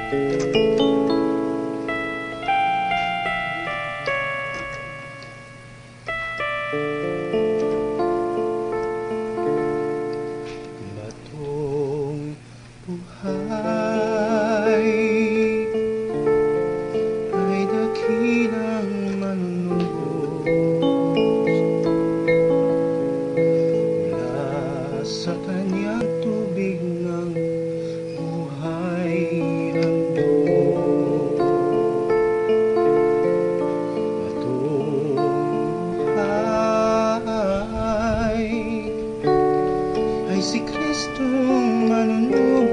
Batong buhay ay dakilang manunubos mula sa kanyang tubig ng buhay handog. Batong buhay ay si Kristong manunubos,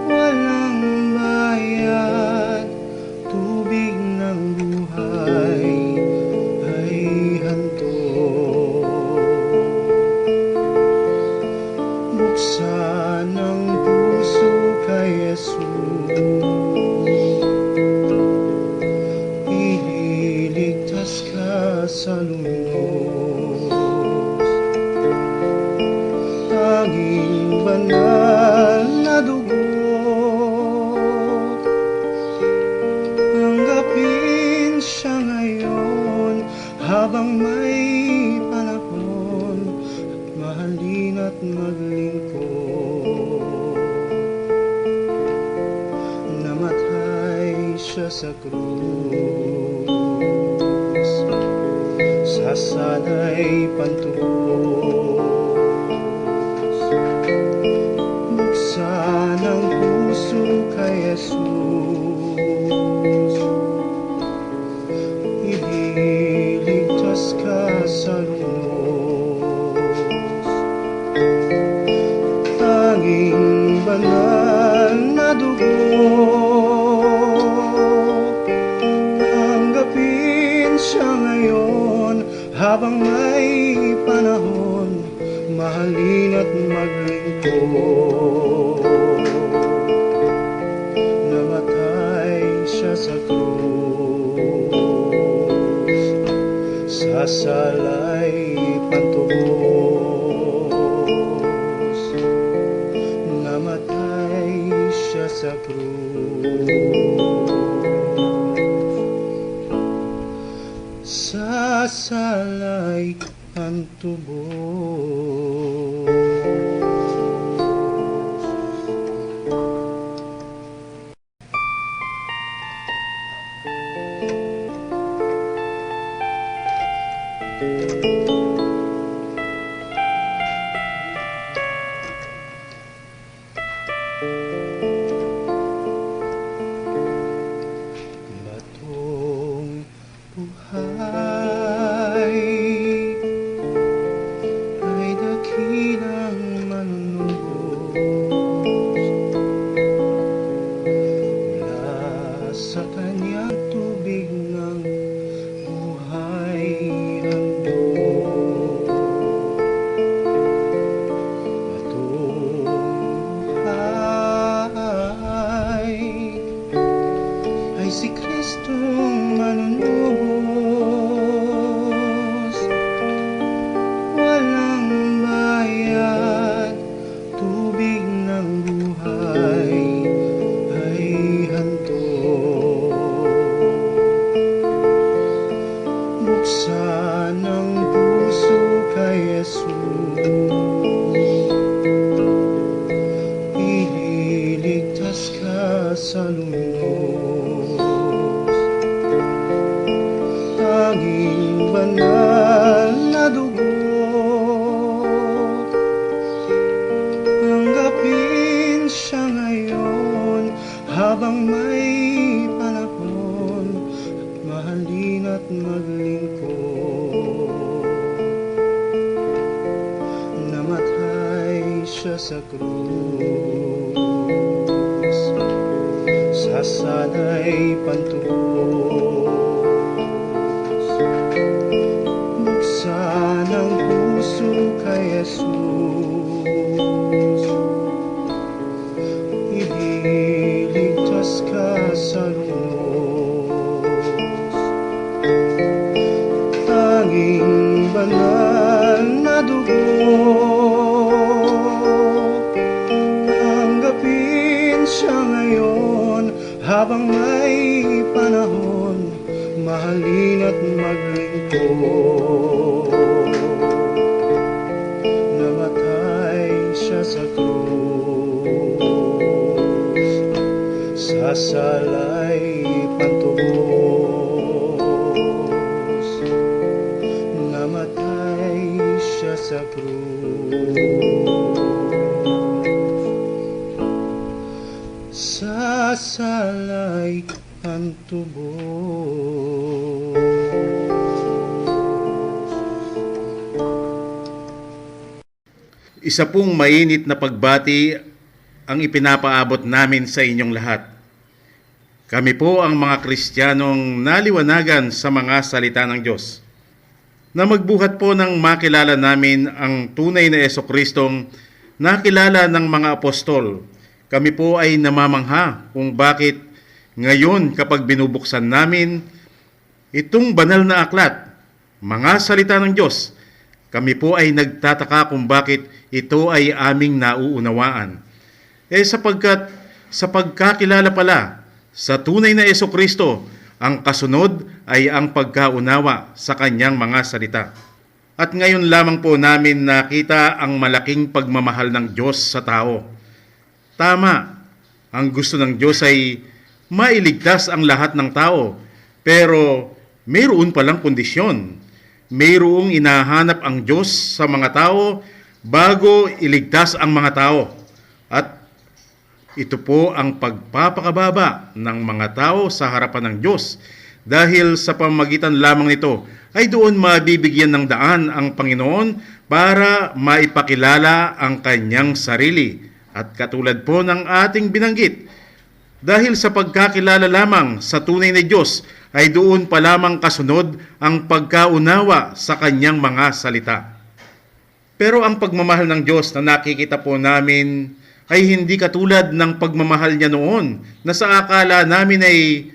walang bayad, tubig ng buhay ay handog. Buksan ang puso kay Jesus, ililigtas ka sa lungos. Tanging banal na dugo, tanggapin siya ngayon habang may panahon, at mahalin at maglingkod. Namatay siya sa krus, sasanay pantubos. Buksan ang puso kay Jesus, ililigtas ka sa lungos. Tanging banal na dugo, tanggapin siya ngayon habang may panahon, mahalin at maglingkod. Namatay siya sa krus, sasalay pantubos. Namatay siya sa krus, sasalay pantubos. Batong buhay ay dakilang manunubos mula sa kanyang tubig ng buhay handog. Batong buhay ay si Kristong manunubos, walang bayad, tubig ng buhay ay handog. Buksan ang puso kay Jesus, ililigtas ka sa lungos. Tanging banal na dugo, tanggapin siya ngayon habang may panahon, at mahalin at maglingkod. Namatay siya sa krus, sasanay pantubos. Buksan ang puso kay Jesus, ililigtas ka sa lungos. Tanging banal na dugo, habang may panahon, mahalin at maglingkod. Namatay siya sa krus, sasalay pantubos. Namatay siya sa krus, sasalay pantubos. Isa pong mainit na pagbati ang ipinapaabot namin sa inyong lahat. Kami po ang mga Kristiyanong naliwanagan sa mga salita ng Diyos, na magbuhat po ng makilala namin ang tunay na Jesucristong nakilala ng mga apostol. Kami po ay namamangha kung bakit ngayon kapag binubuksan namin itong banal na aklat, mga salita ng Diyos, kami po ay nagtataka kung bakit ito ay aming nauunawaan. Sapagkat sa pagkakilala pala sa tunay na Jesucristo, ang kasunod ay ang pagkaunawa sa kanyang mga salita. At ngayon lamang po namin nakita ang malaking pagmamahal ng Diyos sa tao. Tama, ang gusto ng Diyos ay mailigtas ang lahat ng tao, pero mayroon palang kondisyon. Mayroong inahanap ang Diyos sa mga tao bago iligtas ang mga tao. At ito po ang pagpapakababa ng mga tao sa harapan ng Diyos. Dahil sa pamamagitan lamang nito ay doon mabibigyan ng daan ang Panginoon para maipakilala ang kanyang sarili. At katulad po ng ating binanggit, dahil sa pagkakilala lamang sa tunay na Diyos, ay doon pa lamang kasunod ang pagkaunawa sa kanyang mga salita. Pero ang pagmamahal ng Diyos na nakikita po namin ay hindi katulad ng pagmamahal niya noon, na sa akala namin ay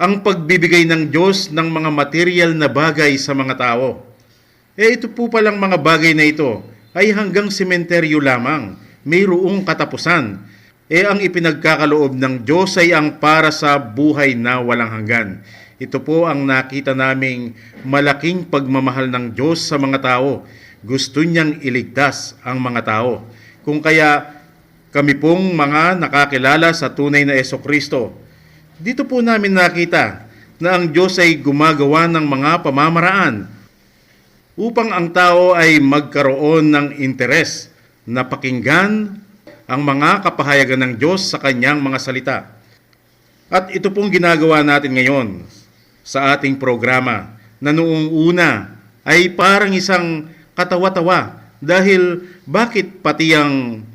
ang pagbibigay ng Diyos ng mga material na bagay sa mga tao. Ito po palang mga bagay na ito ay hanggang sementeryo lamang, mayroong katapusan. Ang ipinagkakaloob ng Diyos ay ang para sa buhay na walang hanggan. Ito po ang nakita naming malaking pagmamahal ng Diyos sa mga tao. Gusto niyang iligtas ang mga tao. Kung kaya kami pong mga nakakilala sa tunay na Jesucristo, dito po namin nakita na ang Diyos ay gumagawa ng mga pamamaraan upang ang tao ay magkaroon ng interes na pakinggan ang mga kapahayagan ng Diyos sa kanyang mga salita. At ito pong ginagawa natin ngayon sa ating programa, na noong una ay parang isang katawa-tawa dahil bakit pati ang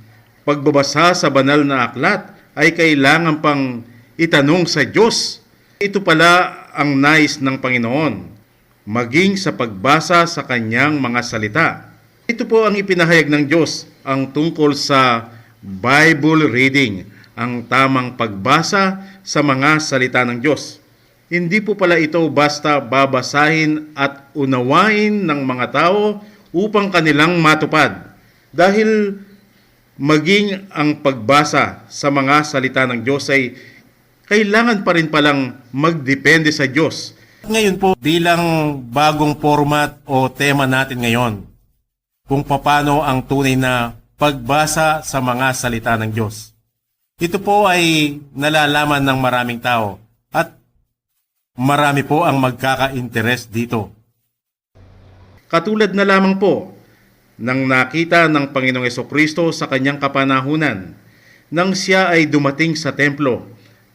pagbabasa sa banal na aklat ay kailangan pang itanong sa Diyos. Ito pala ang nais ng Panginoon, maging sa pagbasa sa kanyang mga salita. Ito po ang ipinahayag ng Diyos, ang tungkol sa Bible reading, ang tamang pagbasa sa mga salita ng Diyos. Hindi po pala ito basta babasahin at unawain ng mga tao upang kanilang matupad. Dahil maging ang pagbasa sa mga salita ng Diyos ay kailangan pa rin palang magdepende sa Diyos. Ngayon po, bilang bagong format o tema natin ngayon, kung paano ang tunay na pagbasa sa mga salita ng Diyos. Ito po ay nalalaman ng maraming tao at marami po ang magkaka-interest dito. Katulad na lamang po nang nakita ng Panginoong Jesucristo sa kanyang kapanahunan, nang siya ay dumating sa templo.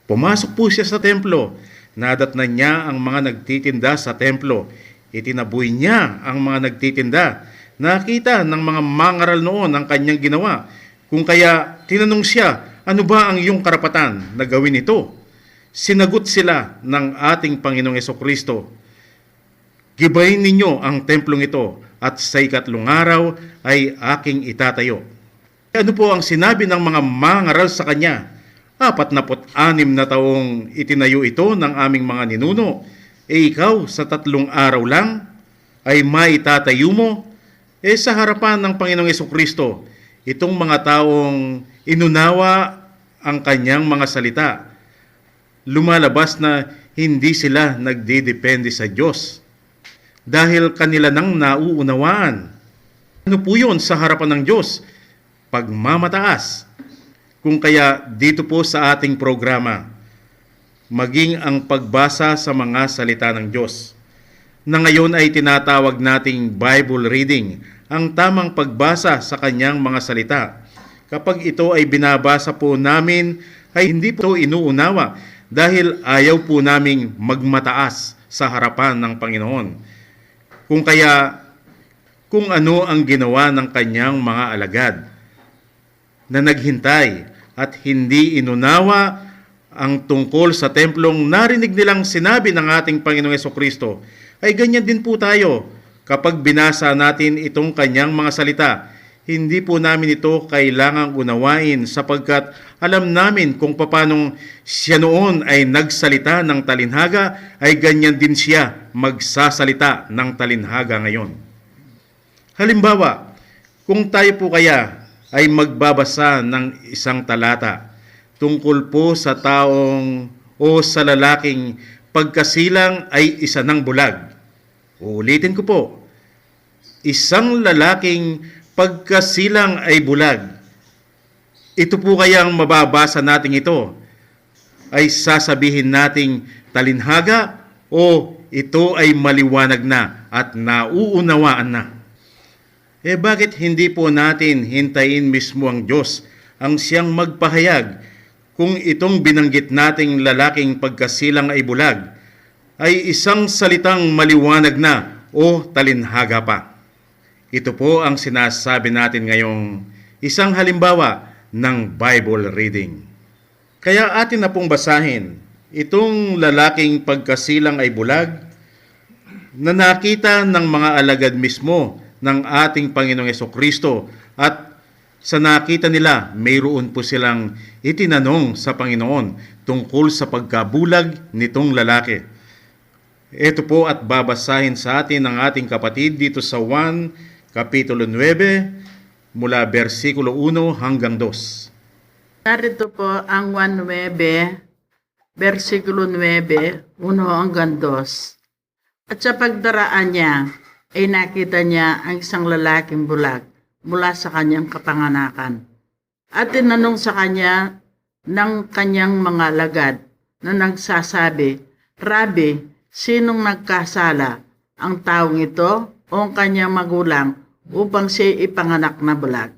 Pumasok po siya sa templo, nadatnan niya ang mga nagtitinda sa templo. Itinaboy niya ang mga nagtitinda. Nakita ng mga mangaral noon ang kanyang ginawa. Kung kaya tinanong siya, ano ba ang iyong karapatan na gawin ito? Sinagot sila ng ating Panginoong Jesucristo, gibayin ninyo ang templong ito at sa ikatlong araw ay aking itatayo. Ano po ang sinabi ng mga mangaral sa kanya? 46 na taong itinayo ito ng aming mga ninuno. Ikaw sa 3 araw lang ay maitatayo mo? Sa harapan ng Panginoong Jesucristo, itong mga taong inunawa ang kanyang mga salita lumalabas na hindi sila nagdidepende sa Diyos dahil kanila nang nauunawaan. Ano po yun sa harapan ng Diyos? Pagmamataas. Kung kaya dito po sa ating programa, maging ang pagbasa sa mga salita ng Diyos, na ngayon ay tinatawag nating Bible reading, ang tamang pagbasa sa kanyang mga salita. Kapag ito ay binabasa po namin, ay hindi po inuunawa dahil ayaw po naming magmataas sa harapan ng Panginoon. Kung kaya, kung ano ang ginawa ng kanyang mga alagad na naghintay at hindi inunawa ang tungkol sa templong narinig nilang sinabi ng ating Panginoong Jesucristo, ay ganyan din po tayo kapag binasa natin itong kanyang mga salita. Hindi po namin ito kailangang unawain sapagkat alam namin kung paanong siya noon ay nagsalita ng talinhaga, ay ganyan din siya magsasalita ng talinhaga ngayon. Halimbawa, kung tayo po kaya ay magbabasa ng isang talata tungkol po sa taong o sa lalaking pagkasilang ay isa ng bulag. Uulitin ko po, isang lalaking pagkasilang ay bulag. Ito po kayang mababasa natin ito, ay sasabihin nating talinhaga o ito ay maliwanag na at nauunawaan na. Bakit hindi po natin hintayin mismo ang Diyos ang siyang magpahayag kung itong binanggit nating lalaking pagkasilang ay bulag ay isang salitang maliwanag na o talinhaga pa? Ito po ang sinasabi natin ngayong isang halimbawa ng Bible reading. Kaya atin na pong basahin itong lalaking pagkasilang ay bulag na nakita ng mga alagad mismo ng ating Panginoong Jesucristo, at sa nakita nila, mayroon po silang itinanong sa Panginoon tungkol sa pagkabulag nitong lalaki. Ito po at babasahin sa atin ng ating kapatid dito sa 1, Kapitulo 9, mula versikulo 1 hanggang 2. Narito po ang 1:9, versikulo 9, 1 hanggang 2. At sa pagdaraan niya, ay nakita niya ang isang lalaking bulag mula sa kanyang kapanganakan. At tinanong sa kanya ng kanyang mga alagad na nagsasabi, Rabi, sinong nagkasala, ang taong ito o ang kanyang magulang upang siya ipanganak na bulag?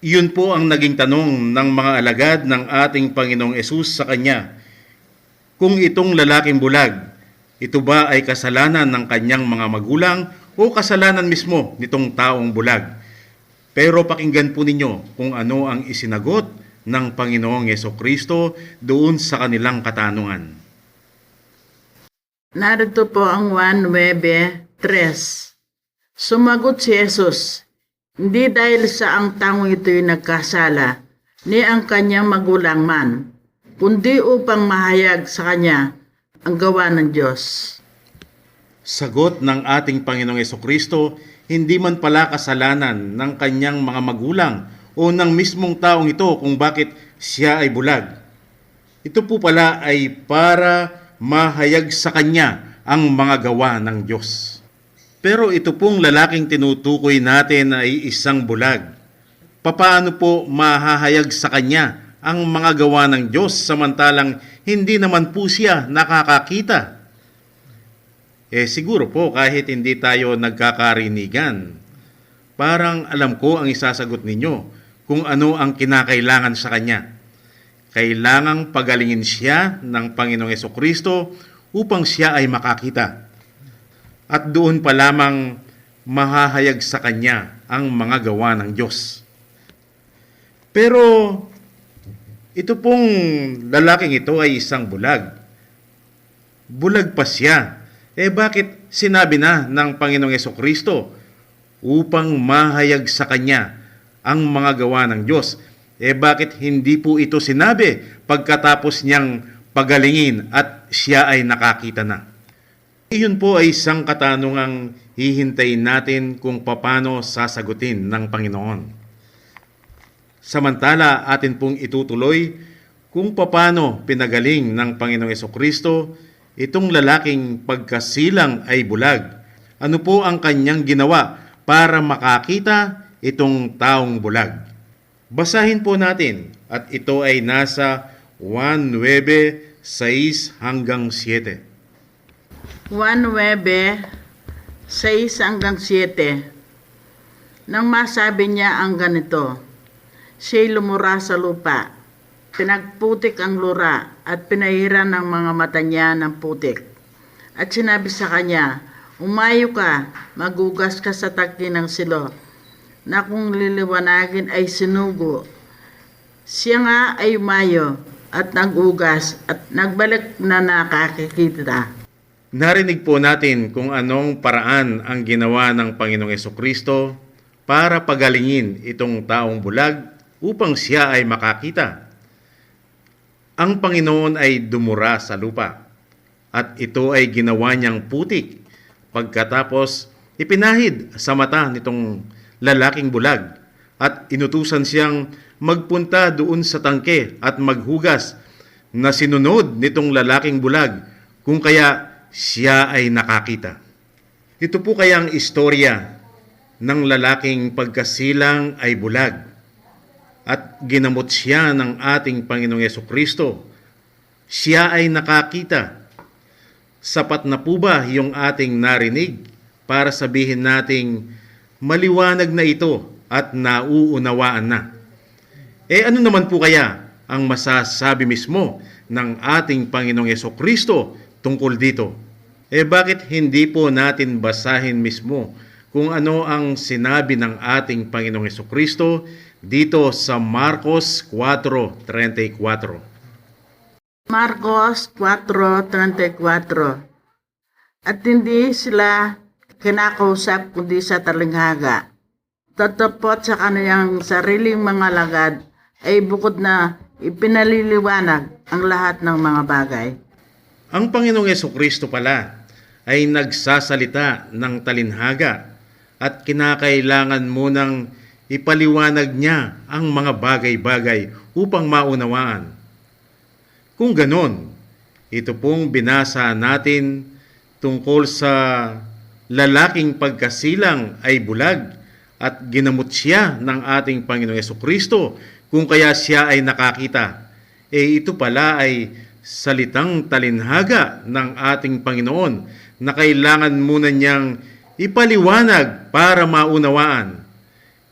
Iyon po ang naging tanong ng mga alagad ng ating Panginoong Hesus sa kanya. Kung itong lalaking bulag, ito ba ay kasalanan ng kanyang mga magulang o kasalanan mismo nitong taong bulag? Pero pakinggan po ninyo kung ano ang isinagot ng Panginoong Jesucristo doon sa kanilang katanungan. Narito po ang 1:9-3. Sumagot si Jesus, hindi dahil sa ang taong ito'y nagkasala, ni ang kanyang magulang man, kundi upang mahayag sa kanya ang gawa ng Diyos. Sagot ng ating Panginoong Jesucristo, hindi man pala kasalanan ng kanyang mga magulang o ng mismong taong ito kung bakit siya ay bulag. Ito po pala ay para mahayag sa kanya ang mga gawa ng Diyos. Pero ito pong lalaking tinutukoy natin ay isang bulag. Papaano po mahahayag sa kanya ang mga gawa ng Diyos samantalang hindi naman po siya nakakakita? Siguro po kahit hindi tayo nagkakarinigan, parang alam ko ang isasagot ninyo kung ano ang kinakailangan sa kanya. Kailangang pagalingin siya ng Panginoong Jesucristo upang siya ay makakita. At doon pa lamang mahahayag sa kanya ang mga gawa ng Diyos. Pero ito pong lalaking ito ay isang bulag. Bulag pa siya. Bakit sinabi na ng Panginoong Jesucristo upang mahayag sa kanya ang mga gawa ng Diyos? Bakit hindi po ito sinabi pagkatapos niyang pagalingin at siya ay nakakita na? Iyon po ay isang katanungang hihintayin natin kung paano sasagutin ng Panginoon. Samantala atin pong itutuloy kung paano pinagaling ng Panginoong Hesukristo itong lalaking pagkasilang ay bulag. Ano po ang kanyang ginawa para makakita itong taong bulag? Basahin po natin at ito ay nasa 1:9-6 hanggang 7. 1:9-6 Nang masabi niya ang ganito, siya'y lumura sa lupa. Pinagputik ang lura at pinahiran ng mga mata niya ng putik. At sinabi sa kanya, umayo ka, magugas ka sa tagki ng silo, na kung liliwanagin ay sinugo. Siya nga ay umayo at nagugas at nagbalik na nakakikita. Narinig po natin kung anong paraan ang ginawa ng Panginoong Hesukristo para pagalingin itong taong bulag upang siya ay makakita. Ang Panginoon ay dumura sa lupa at ito ay ginawa niyang putik pagkatapos ipinahid sa mata nitong lalaking bulag at inutusan siyang magpunta doon sa tangke at maghugas na sinunod nitong lalaking bulag kung kaya siya ay nakakita. Ito po kaya ang istorya ng lalaking pagkasilang ay bulag at ginamot siya ng ating Panginoong Hesukristo. Siya ay nakakita. Sapat na po ba yung ating narinig para sabihin nating maliwanag na ito at nauunawaan na? Ano naman po kaya ang masasabi mismo ng ating Panginoong Hesukristo tungkol dito? Bakit hindi po natin basahin mismo kung ano ang sinabi ng ating Panginoong Hesukristo dito sa Marcos 4:34? Marcos 4:34 At hindi sila kinakausap kundi sa talinghaga. Tatapot sa kaniyang sariling mga lagad ay bukod na ipinaliliwanag ang lahat ng mga bagay. Ang Panginoong Hesukristo pala ay nagsasalita ng talinhaga at kinakailangan munang ipaliwanag niya ang mga bagay-bagay upang maunawaan. Kung ganon, ito pong binasa natin tungkol sa lalaking pagkasilang ay bulag at ginamot siya ng ating Panginoong Hesukristo kung kaya siya ay nakakita. Ito pala ay salitang talinhaga ng ating Panginoon na kailangan muna niyang ipaliwanag para maunawaan.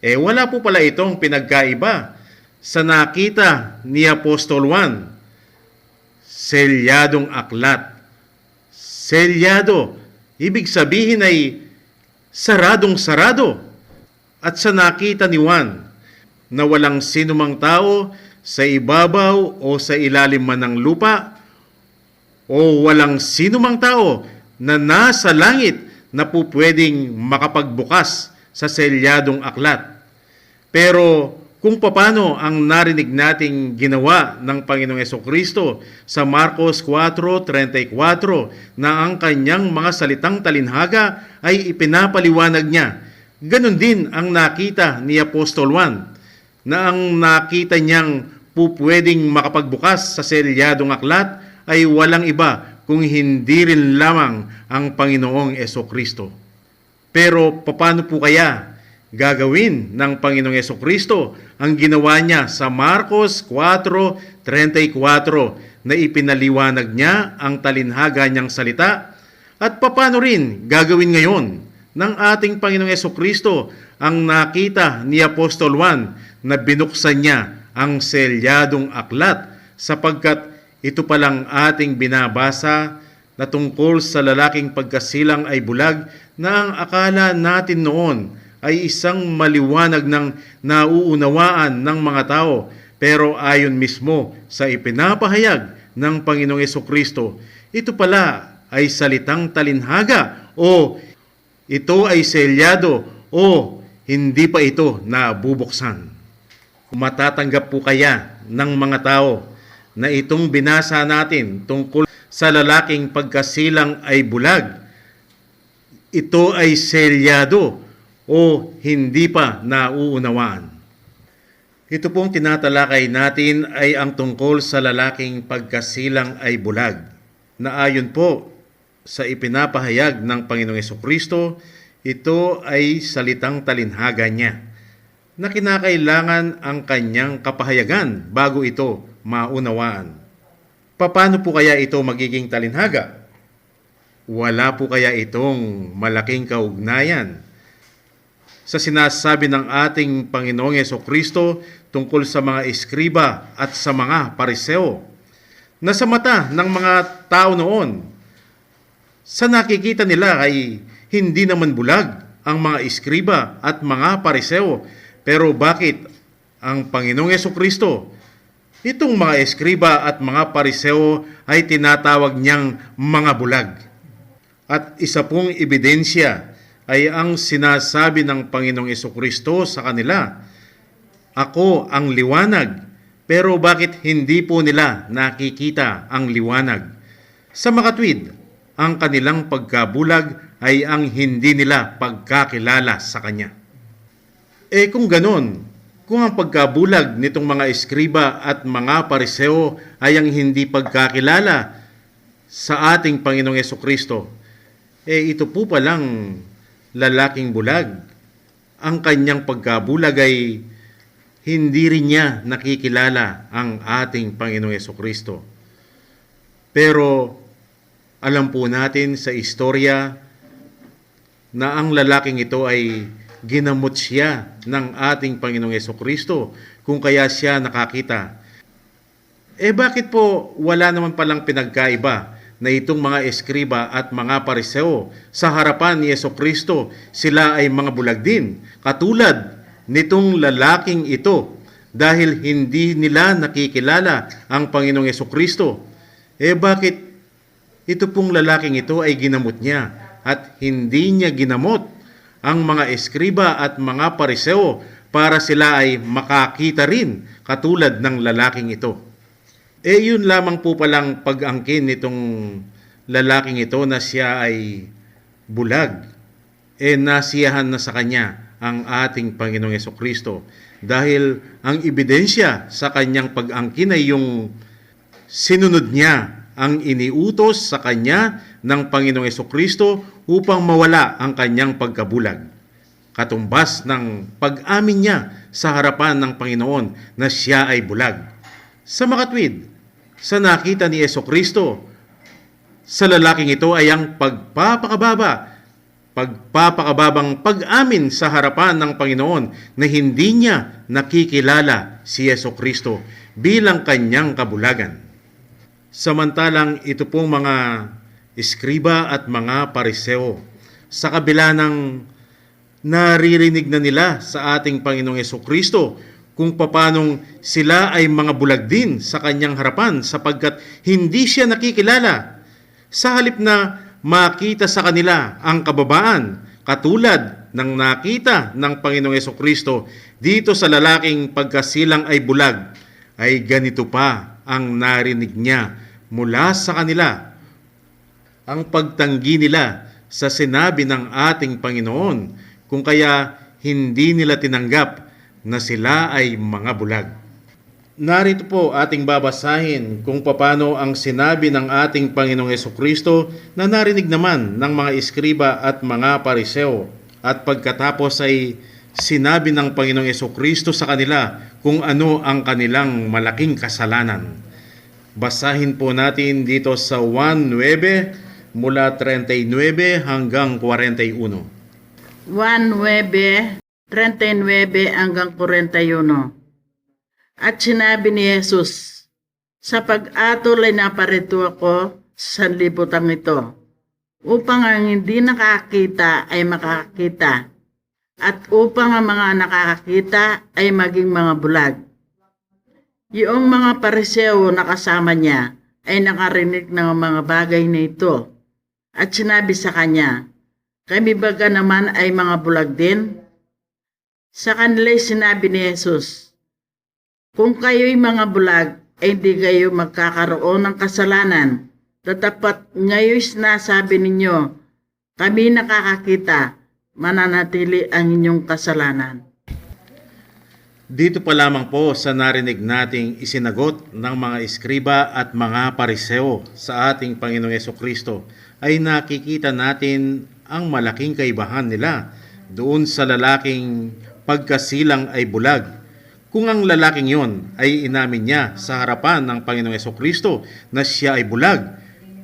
Wala po pala itong pinagkaiba sa nakita ni Apostol Juan. Selyadong aklat. Selyado, ibig sabihin ay saradong-sarado. At sa nakita ni Juan, na walang sinumang tao sa ibabaw o sa ilalim man ng lupa, o walang sinumang tao na nasa langit na po pwedeng makapagbukas sa selyadong aklat. Pero kung paano ang narinig nating ginawa ng Panginoong Hesukristo sa Marcos 4:34 na ang kanyang mga salitang talinhaga ay ipinapaliwanag niya, ganon din ang nakita ni Apostol Juan na ang nakita niyang pupwedeng makapagbukas sa selyadong aklat ay walang iba kung hindi rin lamang ang Panginoong Hesukristo. Pero paano po kaya gagawin ng Panginoong Hesukristo ang ginawa niya sa Marcos 4:34 na ipinaliwanag niya ang talinhaga niyang salita? At paano rin gagawin ngayon ng ating Panginoong Hesukristo ang nakita ni Apostol Juan na binuksan niya ang selyadong aklat, sapagkat ito palang ating binabasa na tungkol sa lalaking pagkasilang ay bulag na ang akala natin noon ay isang maliwanag ng nauunawaan ng mga tao, pero ayon mismo sa ipinapahayag ng Panginoong Hesukristo, ito pala ay salitang talinhaga o ito ay selyado o hindi pa ito nabubuksan. Matatanggap po kaya ng mga tao na itong binasa natin tungkol sa lalaking pagkasilang ay bulag, ito ay selyado o hindi pa nauunawaan? Ito pong tinatalakay natin ay ang tungkol sa lalaking pagkasilang ay bulag, na ayon po sa ipinapahayag ng Panginoong Hesukristo, ito ay salitang talinhaga niya, na kinakailangan ang kanyang kapahayagan bago ito maunawaan. Paano po kaya ito magiging talinhaga? Wala po kaya itong malaking kaugnayan sa sinasabi ng ating Panginoong Hesukristo tungkol sa mga eskriba at sa mga pariseo, na sa mata ng mga tao noon, sa nakikita nila ay hindi naman bulag ang mga eskriba at mga pariseo. Pero bakit ang Panginoong Hesukristo, itong mga eskriba at mga pariseo ay tinatawag niyang mga bulag? At isa pong ebidensya ay ang sinasabi ng Panginoong Hesukristo sa kanila, "Ako ang liwanag," pero bakit hindi po nila nakikita ang liwanag? Sa makatwid, ang kanilang pagkabulag ay ang hindi nila pagkakilala sa Kanya. Kung ganon, kung ang pagkabulag nitong mga eskriba at mga pariseo ay ang hindi pagkakilala sa ating Panginoong Hesukristo, ito po palang lalaking bulag. Ang kanyang pagkabulag ay hindi rin niya nakikilala ang ating Panginoong Hesukristo. Pero alam po natin sa istorya na ang lalaking ito ay ginamot siya ng ating Panginoong Hesukristo kung kaya siya nakakita. Bakit po wala naman palang pinagkaiba na itong mga eskriba at mga pariseo sa harapan ni Hesukristo, sila ay mga bulag din, katulad nitong lalaking ito, dahil hindi nila nakikilala ang Panginoong Hesukristo? Bakit ito pong lalaking ito ay ginamot niya at hindi niya ginamot ang mga eskriba at mga pariseo para sila ay makakita rin katulad ng lalaking ito? Yun lamang po palang pag-angkin nitong lalaking ito na siya ay bulag. Nasiyahan na sa kanya ang ating Panginoong Hesukristo, dahil ang ebidensya sa kanyang pag-angkin ay yung sinunod niya ang iniutos sa kanya ng Panginoong Hesukristo upang mawala ang kanyang pagkabulag. Katumbas ng pag-amin niya sa harapan ng Panginoon na siya ay bulag. Sa makatwid, sa nakita ni Hesukristo sa lalaking ito ay ang pagpapakababang pag-amin sa harapan ng Panginoon na hindi niya nakikilala si Hesukristo bilang kanyang kabulagan. Samantalang ito pong mga eskriba at mga pariseo, sa kabila ng naririnig na nila sa ating Panginoong Hesukristo kung papanong sila ay mga bulag din sa kanyang harapan sapagkat hindi siya nakikilala, sa halip na makita sa kanila ang kababaan katulad ng nakita ng Panginoong Hesukristo dito sa lalaking pagkasilang ay bulag, ay ganito pa ang narinig niya mula sa kanila: ang pagtanggi nila sa sinabi ng ating Panginoon, kung kaya hindi nila tinanggap na sila ay mga bulag. Narito po ating babasahin kung paano ang sinabi ng ating Panginoong Hesukristo na narinig naman ng mga eskriba at mga pariseo, at pagkatapos ay sinabi ng Panginoong Hesukristo sa kanila kung ano ang kanilang malaking kasalanan. Basahin po natin dito sa 1:9 mula 39 hanggang 41. 1:9, 39 hanggang 41. At sinabi ni Jesus, sa pag-atol ay naparito ako sa sanlibutan ito, upang ang hindi nakakita ay makakita, at upang ang mga nakakakita ay maging mga bulag. Yung mga pariseo na kasama niya ay nakarinig ng mga bagay na ito, at sinabi sa kanya, kami baga naman ay mga bulag din? Sa kanila'y sinabi ni Jesus, kung kayo'y mga bulag, ay hindi kayo magkakaroon ng kasalanan. Tatapat ngayon sinasabi ninyo, kami nakakakita, mananatili ang inyong kasalanan. Dito pa lamang po sa narinig nating isinagot ng mga eskriba at mga pariseo sa ating Panginoong Jesucristo ay nakikita natin ang malaking kaibahan nila doon sa lalaking pagkasilang ay bulag. Kung ang lalaking yon ay inamin niya sa harapan ng Panginoong Jesucristo na siya ay bulag,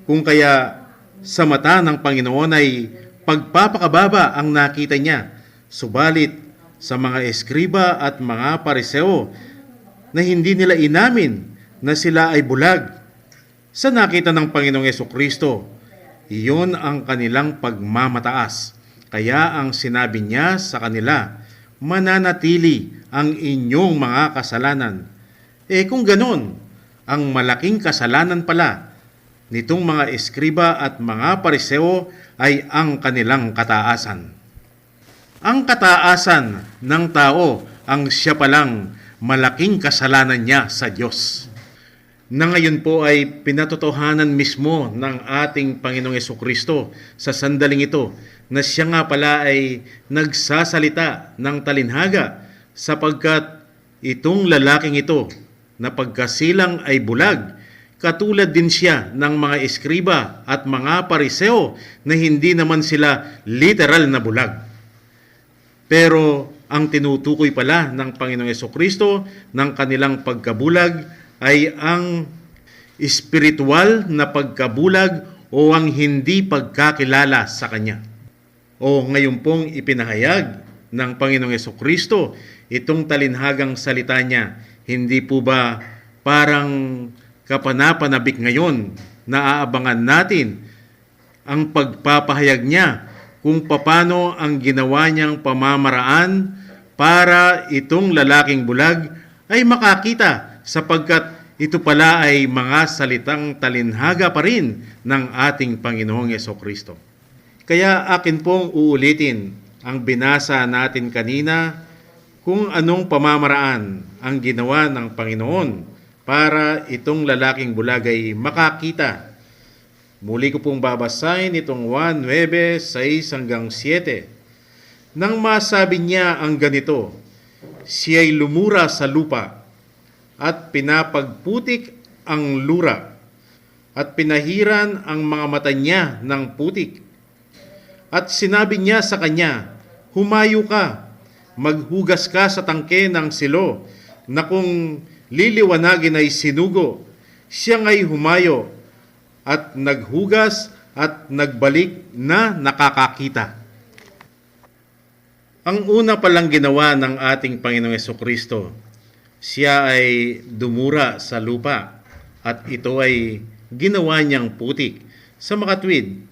kung kaya sa mata ng Panginoon ay pagpapakababa ang nakita niya, subalit sa mga eskriba at mga pariseo na hindi nila inamin na sila ay bulag, sa nakita ng Panginoong Jesucristo, iyon ang kanilang pagmamataas. Kaya ang sinabi niya sa kanila, mananatili ang inyong mga kasalanan. Kung ganon, ang malaking kasalanan pala nitong mga eskriba at mga pariseo ay ang kanilang kataasan. Ang kataasan ng tao ang siya palang malaking kasalanan niya sa Diyos. Na ngayon po ay pinatotohanan mismo ng ating Panginoong Jesucristo sa sandaling ito na siya nga pala ay nagsasalita ng talinhaga sapagkat itong lalaking ito na pagkasilang ay bulag, katulad din siya ng mga eskriba at mga pariseo na hindi naman sila literal na bulag. Pero ang tinutukoy pala ng Panginoong Jesucristo ng kanilang pagkabulag ay ang espiritual na pagkabulag o ang hindi pagkakilala sa Kanya. O ngayon pong ipinahayag ng Panginoong Jesucristo itong talinhagang salita niya, hindi po ba parang kapanapanabik ngayon na aabangan natin ang pagpapahayag niya kung paano ang ginawa niyang pamamaraan para itong lalaking bulag ay makakita sapagkat ito pala ay mga salitang talinhaga pa rin ng ating Panginoong Jesucristo. Kaya akin pong uulitin ang binasa natin kanina kung anong pamamaraan ang ginawa ng Panginoon para itong lalaking bulag ay makakita. Muli ko pong babasahin itong 1:9-6-7. Nang masabi niya ang ganito, siya'y lumura sa lupa at pinapagputik ang lura at pinahiran ang mga mata niya ng putik. At sinabi niya sa kanya, humayo ka, maghugas ka sa tangke ng silo na kung liliwanagin ay sinugo. Siya nga'y humayo at naghugas at nagbalik na nakakakita. Ang una palang ginawa ng ating Panginoong Jesucristo, siya ay dumura sa lupa at ito ay ginawa niyang putik sa makatwid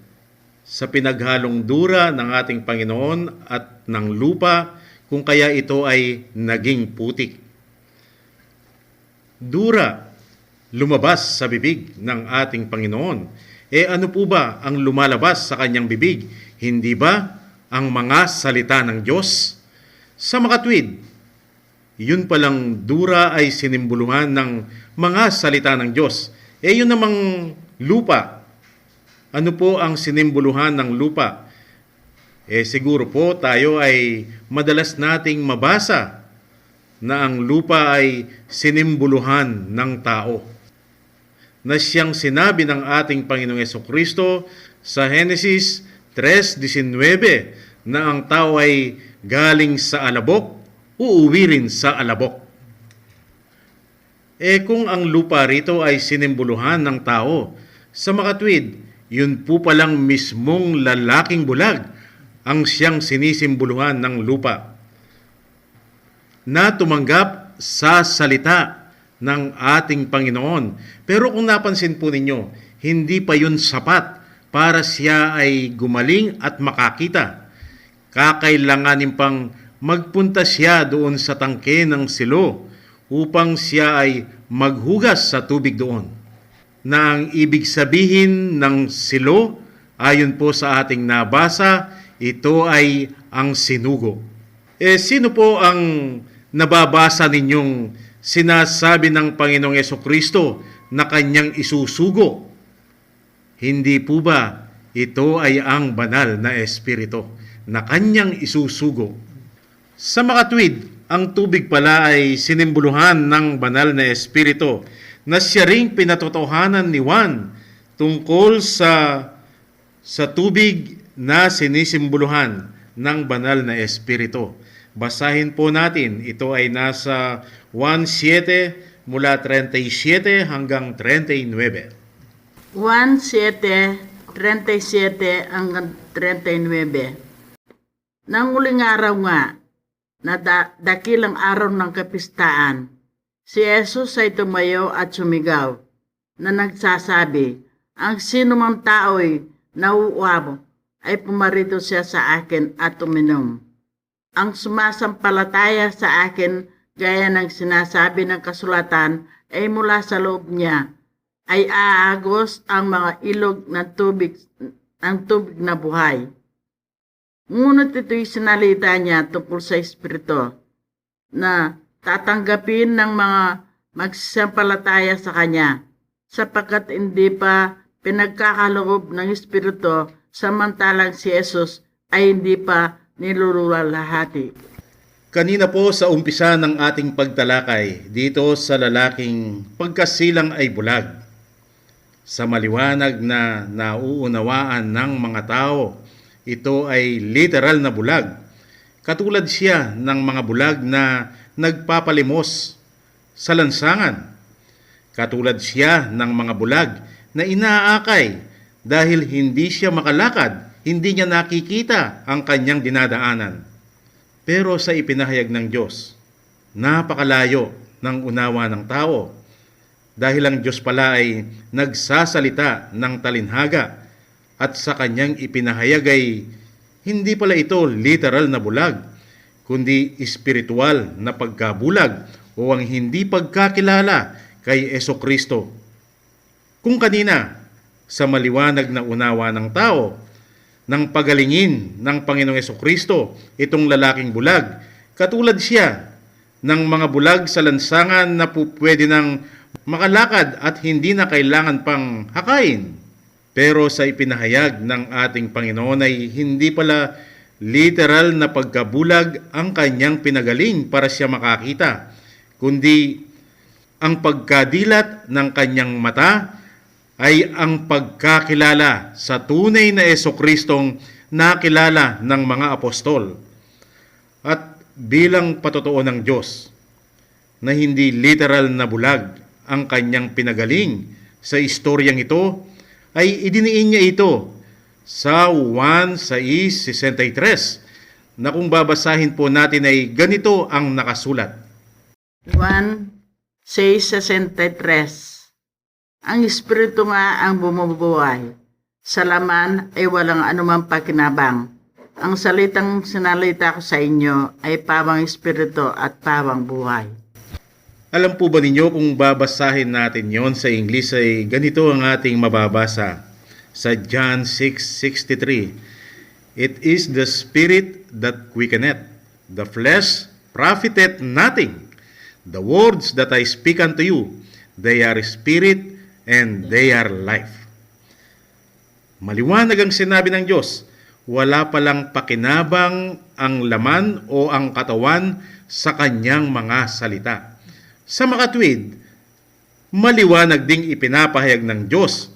sa pinaghalong dura ng ating Panginoon at ng lupa kung kaya ito ay naging putik. Dura lumabas sa bibig ng ating Panginoon. Ano po ba ang lumalabas sa kanyang bibig? Hindi ba ang mga salita ng Diyos? Sa makatwid, yun palang dura ay sinimbuluhan ng mga salita ng Diyos. Yun namang lupa. Ano po ang sinimbuluhan ng lupa? Siguro po tayo ay madalas nating mabasa na ang lupa ay sinimbuluhan ng tao, na siyang sinabi ng ating Panginoong Jesucristo sa Genesis 3:19 na ang tao ay galing sa alabok, uuwi rin sa alabok. Kung ang lupa rito ay sinimbuluhan ng tao, sa makatwid, yun po palang mismong lalaking bulag ang siyang sinisimbuluhan ng lupa na tumanggap sa salita ng ating Panginoon. Pero kung napansin po ninyo, hindi pa yun sapat para siya ay gumaling at makakita. Kakailanganin pang magpunta siya doon sa tangke ng silo upang siya ay maghugas sa tubig doon. Na ang ibig sabihin ng silo, ayon po sa ating nabasa, ito ay ang sinugo. Sino po ang nababasa ninyong sinasabi ng Panginoong Jesucristo na kanyang isusugo? Hindi po ba ito ay ang banal na Espiritu na kanyang isusugo? Sa makatwid, Ang tubig pala ay sinimboluhan ng banal na Espiritu na siya ring pinatotohanan ni Juan tungkol sa tubig na sinisimboluhan ng banal na Espiritu. Basahin po natin, ito ay nasa 1:7 mula 37 hanggang 39. 1:7, 37 hanggang 39. Nang uling araw nga, na dakilang araw ng kapistaan, si Jesus ay tumayo at sumigaw, na nagsasabi, ang sinumang tao'y nauuabo ay pumarito siya sa akin at uminom. Ang sumasampalataya sa akin, gaya ng sinasabi ng kasulatan, ay mula sa loob niya, ay aagos ang mga ilog ng tubig na buhay. Ngunit ito'y sinalita niya tungkol sa Espiritu na tatanggapin ng mga magsasampalataya sa Kanya, sapagkat hindi pa pinagkakaloob ng Espiritu samantalang si Jesus ay hindi pa niluluwalhati. Kanina po sa umpisa ng ating pagtalakay dito sa lalaking pagkasilang ay bulag. Sa maliwanag na nauunawaan ng mga tao, ito ay literal na bulag. Katulad siya ng mga bulag na nagpapalimos sa lansangan. Katulad siya ng mga bulag na inaakay dahil hindi siya makalakad, hindi niya nakikita ang kanyang dinadaanan. Pero sa ipinahayag ng Diyos, napakalayo ng unawa ng tao dahil ang Diyos pala ay nagsasalita ng talinhaga at sa kanyang ipinahayag ay hindi pala ito literal na bulag, kundi espiritual na pagkabulag o ang hindi pagkakilala kay Jesucristo. Kung kanina, sa maliwanag na unawa ng tao, ng pagalingin ng Panginoong Jesucristo, itong lalaking bulag, katulad siya ng mga bulag sa lansangan na pwede nang makalakad at hindi na kailangan pang hakain. Pero sa ipinahayag ng ating Panginoon ay hindi pala literal na pagkabulag ang kanyang pinagaling para siya makakita, kundi ang pagkadilat ng kanyang mata ay ang pagkakilala sa tunay na Jesucristong nakilala ng mga apostol. At bilang patotoo ng Diyos na hindi literal na bulag ang kanyang pinagaling sa istoryang ito, ay idiniin niya ito sa 1:6-63 na kung babasahin po natin ay ganito ang nakasulat. 1:6-63. Ang Espiritu nga ang bumubuhay. Sa laman ay walang anumang pakinabang. Ang salitang sinalita ko sa inyo ay pawang Espiritu at pawang buhay. Alam po ba ninyo kung babasahin natin yon sa English ay ganito ang ating mababasa sa John 6:63. It is the Spirit that quickeneth, the flesh profiteth nothing. The words that I speak unto you, they are spirit and they are life. Maliwanag ang sinabi ng Diyos, wala palang pakinabang ang laman o ang katawan sa kanyang mga salita. Sa makatwid, maliwanag ding ipinapahayag ng Diyos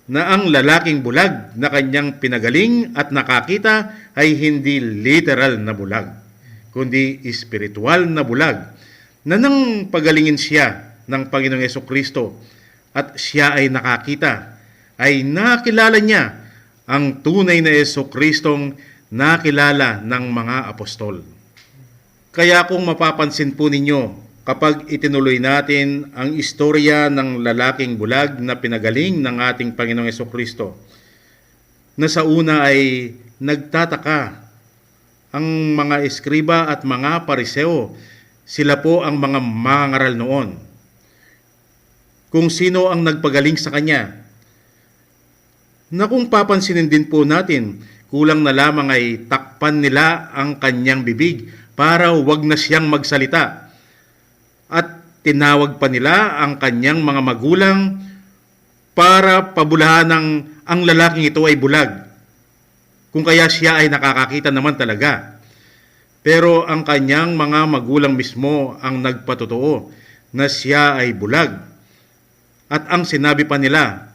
na ang lalaking bulag na kanyang pinagaling at nakakita ay hindi literal na bulag, kundi espiritual na bulag na nang pagalingin siya ng Panginoong Jesucristo at siya ay nakakita, ay nakilala niya ang tunay na Jesucristong nakilala ng mga apostol. Kaya kung mapapansin po ninyo, kapag itinuloy natin ang istorya ng lalaking bulag na pinagaling ng ating Panginoong Jesucristo, na sa una ay nagtataka ang mga eskriba at mga pariseo, sila po ang mga mangangaral noon, kung sino ang nagpagaling sa kanya, na kung papansinin din po natin, kulang na lamang ay takpan nila ang kanyang bibig para wag na siyang magsalita. At tinawag pa nila ang kanyang mga magulang para pabulahan ng ang lalaking ito ay bulag, kung kaya siya ay nakakakita naman talaga. Pero ang kanyang mga magulang mismo ang nagpatotoo na siya ay bulag. At ang sinabi pa nila,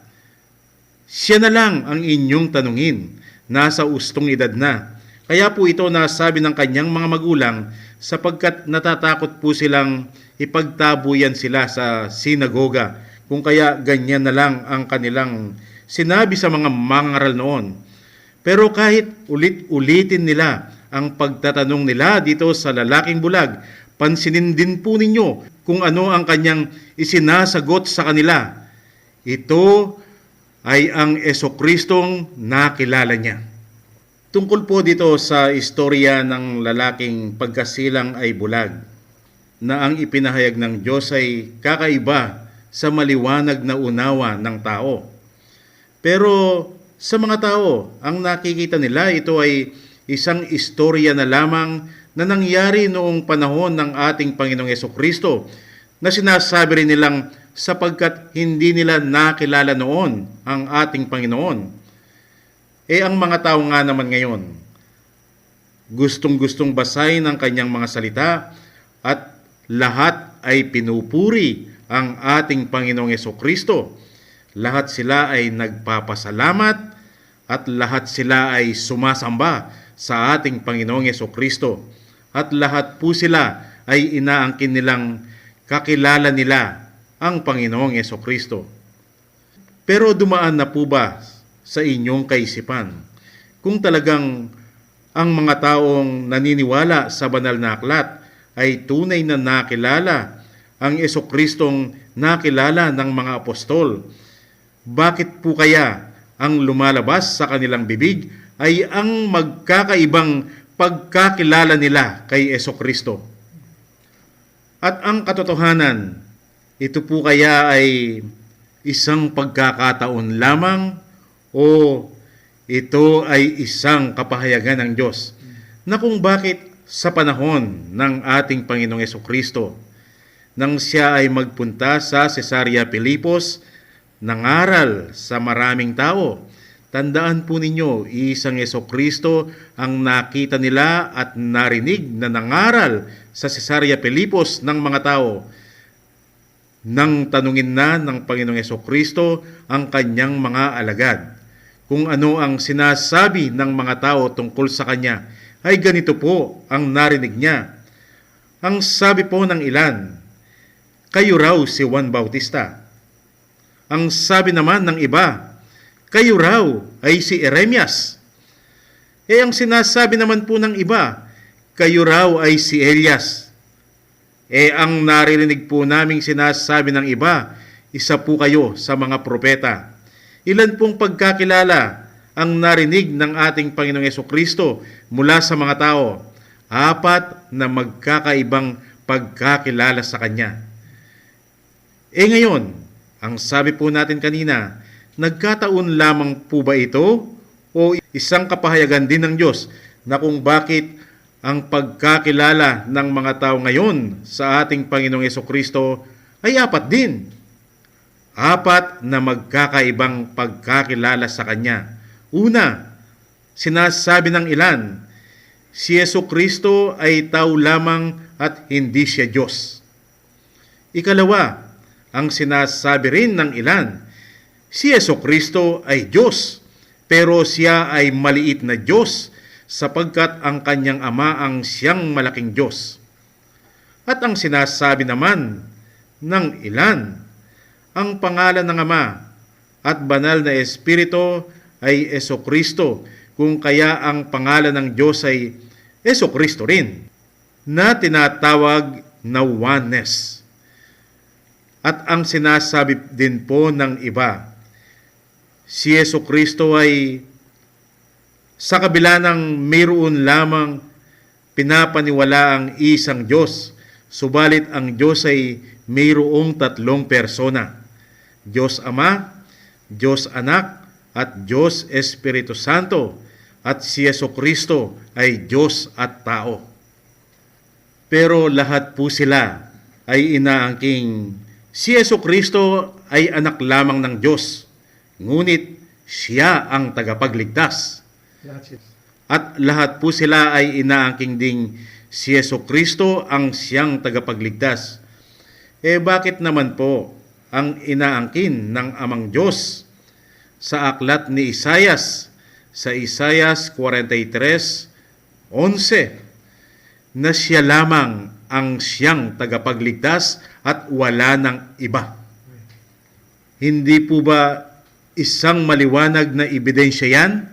siya na lang ang inyong tanungin, nasa ustong edad na. Kaya po ito nasabi ng kanyang mga magulang sapagkat natatakot po silang ipagtabuyan sila sa sinagoga, kung kaya ganyan na lang ang kanilang sinabi sa mga mangaral noon. Pero kahit ulit-ulitin nila ang pagtatanong nila dito sa lalaking bulag, pansinin din po ninyo kung ano ang kanyang isinasagot sa kanila. Ito ay ang Jesucristong nakilala niya. Tungkol po dito sa istorya ng lalaking pagkasilang ay bulag, na ang ipinahayag ng Diyos ay kakaiba sa maliwanag na unawa ng tao. Pero sa mga tao, ang nakikita nila ito ay isang istorya na lamang na nangyari noong panahon ng ating Panginoong Jesucristo, na sinasabi rin nilang sapagkat hindi nila nakilala noon ang ating Panginoon. Ang mga tao nga naman ngayon, gustong-gustong basahin ang kanyang mga salita at lahat ay pinupuri ang ating Panginoong Jesucristo. Lahat sila ay nagpapasalamat at lahat sila ay sumasamba sa ating Panginoong Jesucristo. At lahat po sila ay inaangkin nilang kakilala nila ang Panginoong Jesucristo. Pero dumaan na po ba sa inyong kaisipan kung talagang ang mga taong naniniwala sa banal na aklat ay tunay na nakilala ang Jesucristong nakilala ng mga apostol? Bakit po kaya ang lumalabas sa kanilang bibig ay ang magkakaibang pagkakilala nila kay Jesucristo? At ang katotohanan, ito po kaya ay isang pagkakataon lamang o ito ay isang kapahayagan ng Diyos na kung bakit sa panahon ng ating Panginoong Jesucristo, nang siya ay magpunta sa Cesarea Pilipos, nangaral sa maraming tao. Tandaan po ninyo, isang Jesucristo ang nakita nila at narinig na nangaral sa Cesarea Pilipos ng mga tao. Nang tanungin na ng Panginoong Jesucristo ang kanyang mga alagad kung ano ang sinasabi ng mga tao tungkol sa kanya, ay ganito po ang narinig niya. Ang sabi po ng ilan, kayo raw si Juan Bautista. Ang sabi naman ng iba, kayo raw ay si Jeremias. Ang sinasabi naman po ng iba, kayo raw ay si Elias. Ang naririnig po naming sinasabi ng iba, isa po kayo sa mga propeta. Ilan pong pagkakilala ang narinig ng ating Panginoong Jesucristo mula sa mga tao? 4 na magkakaibang pagkakilala sa Kanya. Ngayon, ang sabi po natin kanina, nagkataon lamang po ba ito o isang kapahayagan din ng Diyos na kung bakit ang pagkakilala ng mga tao ngayon sa ating Panginoong Jesucristo ay 4 din? 4 na magkakaibang pagkakilala sa Kanya. Una, sinasabi ng ilan, si Jesucristo ay tao lamang at hindi siya Diyos. Ikalawa, ang sinasabi rin ng ilan, si Jesucristo ay Diyos, pero siya ay maliit na Diyos sapagkat ang kanyang ama ang siyang malaking Diyos. At ang sinasabi naman ng ilan, ang pangalan ng Ama at banal na Espiritu ay Jesucristo, kung kaya ang pangalan ng Diyos ay Jesucristo rin, na tinatawag na oneness. At ang sinasabi din po ng iba, si Jesucristo ay sa kabila ng mayroon lamang pinapaniwala ang isang Diyos, subalit ang Diyos ay mayroong 3 persona, Diyos Ama, Diyos Anak, at Diyos Espiritu Santo, at si Jesucristo ay Diyos at tao. Pero lahat po sila ay inaangking si Jesucristo ay anak lamang ng Diyos, ngunit siya ang tagapagligtas. At lahat po sila ay inaangking ding si Jesucristo ang siyang tagapagligtas. Bakit naman po ang inaangkin ng Amang Diyos sa aklat ni Isaias, sa Isaias 43:11, na siya lamang ang siyang tagapagligtas at wala ng iba? Hindi po ba isang maliwanag na ebidensya yan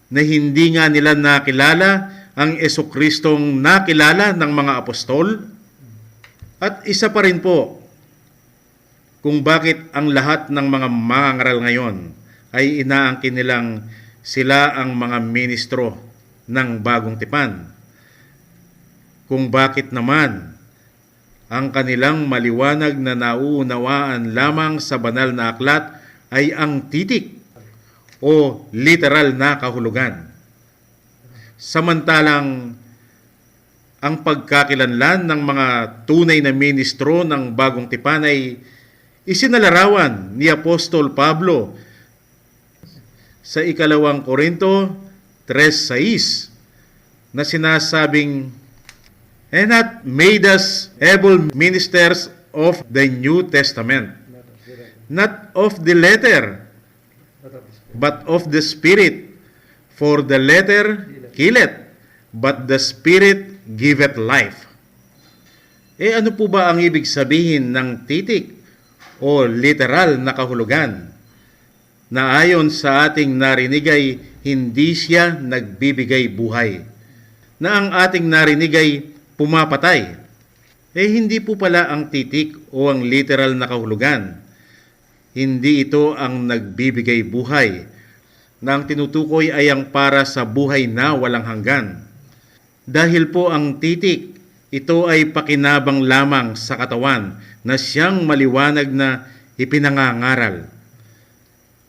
na hindi nga nila nakilala ang Jesucristong nakilala ng mga apostol? At isa pa rin po kung bakit ang lahat ng mga mangangaral ngayon ay inaangkin nilang sila ang mga ministro ng Bagong Tipan. Kung bakit naman ang kanilang maliwanag na nauunawaan lamang sa banal na aklat ay ang titik o literal na kahulugan. Samantalang ang pagkakilanlan ng mga tunay na ministro ng Bagong Tipan ay isinalarawan ni Apostol Pablo sa 2 Korinto 3:6 na sinasabing, "And hath made us able ministers of the New Testament, not of the letter, but of the Spirit. For the letter killeth, but the Spirit giveth life." Ano po ba ang ibig sabihin ng titik o literal na kahulugan? Na ayon sa ating narinig ay hindi siya nagbibigay buhay. Na ang ating narinig ay pumapatay. Hindi po pala ang titik o ang literal na kahulugan. Hindi ito ang nagbibigay buhay. Na ang tinutukoy ay ang para sa buhay na walang hanggan. Dahil po ang titik, ito ay pakinabang lamang sa katawan na siyang maliwanag na ipinangangaral.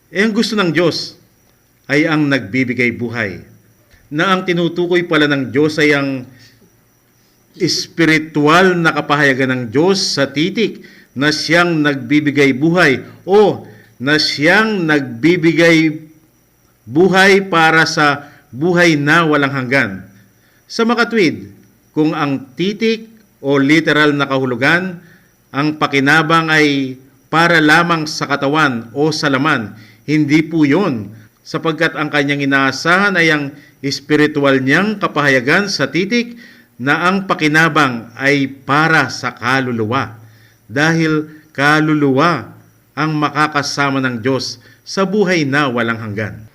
Ang gusto ng Diyos ay ang nagbibigay buhay. Na ang tinutukoy pala ng Diyos ay ang espiritual na kapahayagan ng Diyos sa titik na siyang nagbibigay buhay o na siyang nagbibigay buhay para sa buhay na walang hanggan. Sa makatwid, kung ang titik o literal na kahulugan, ang pakinabang ay para lamang sa katawan o sa laman, hindi po yun, sapagkat ang kanyang inaasahan ay ang espiritual niyang kapahayagan sa titik na ang pakinabang ay para sa kaluluwa. Dahil kaluluwa ang makakasama ng Diyos sa buhay na walang hanggan.